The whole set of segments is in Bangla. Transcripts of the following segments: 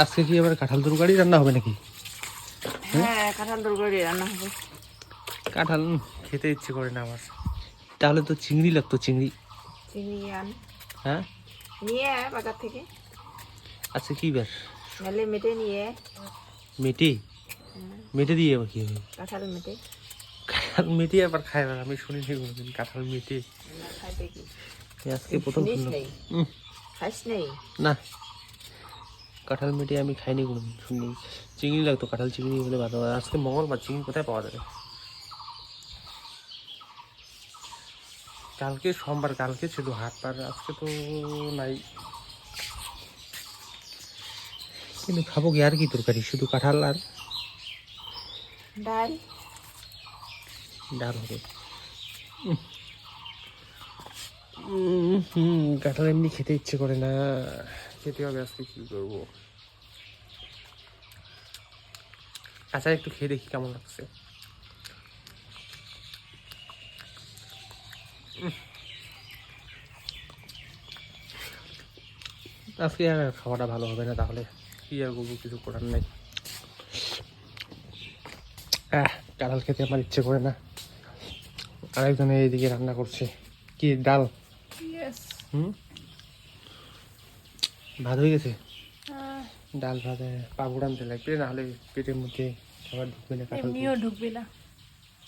আজকে কি আবার কাঁঠাল তরকারি রান্না হবে নাকি? হ্যাঁ, কাঁঠাল তরকারি রান্না হবে। কাঁঠাল খেতে ইচ্ছে করে না আমার। তাহলে তো চিংড়ি লাগতো, চিংড়ি। চিংড়ি আন, হ্যাঁ, নিয়ে আয় বাজার থেকে। আচ্ছা কি বার? নাহলে মেটে নিয়ে আয়। মেটে? মেটে দিয়ে আবার কি হবে? কাঁঠাল মেটে। কাঁঠাল মেটে আবার খায় না, আমি শুনিনি কোনোদিন কাঁঠাল মেটে। না খাইতে কি? আজকে প্রথম শুনিস শুনলাম। নেই? খাইস নেই? না, কাঁঠাল মেটে আমি খাইনি কোনোদিন, শুনিনি। চিংড়ি লাগতো, কাঁঠাল চিংড়ি বলে ভালো হয়। আজকে মঙ্গলবার, চিংড়ি কোথায় পাওয়া যাবে? কালকে সোমবার, কালকে ছিল হাটবার, আজকে তো নাই। কিন্তু খাবো কি আর কি তরকারি? শুধু কাঁঠাল আর ডাল। ডাল হবে। কাঁঠাল এমনি খেতে ইচ্ছে করে না, খেতে হবে। আজকে কি করবো? আচ্ছা একটু খেয়ে দেখি কেমন লাগছে। আজকে আর খাওয়াটা ভালো হবে না, তাহলে কি আর করবো, কিছু করার নেই। কাঁঠাল খেতে আমার ইচ্ছে করে না। আরেকজনে এইদিকে রান্না করছে কি ডাল। ভাত হয়ে গেছে। ডাল ভাত, পাঁপড় আনতে লাগবে, নাহলে পেটের মধ্যে খাবার ঢুকবে না। কাঁঠাল এমনিও ঢুকবে না।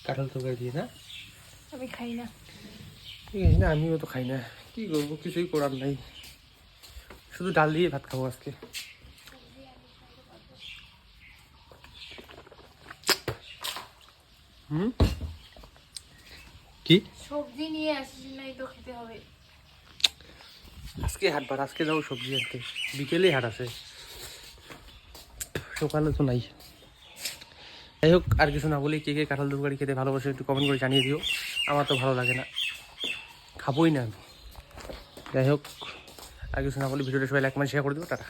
কাঁঠাল তরকারি দিয়ে না? আমি খাই না। ঠিক আছে না, আমিও তো খাই না। কি করবো, কিছুই করার নাই। শুধু ডাল দিয়ে ভাত খাবো আজকে। কি সবজি নিয়ে আসিস নাই তো খেতে হবে। আজকে হাটবার, আজকে যাবো সবজি আনতে। বিকেলে হাট আছে, সকালে তো নাই। যাই হোক, আর কিছু না বলি, কে কে কাঁঠাল তরকারি খেতে ভালোবাসে একটু কমেন্ট করে জানিয়ে দিও। আমার তো ভালো লাগে না, খাবোই না আমি। যাই হোক, আর কিছু না বলি, ভিডিওটা সবাই লাইক কমেন্ট শেয়ার করে দিও। টাটা।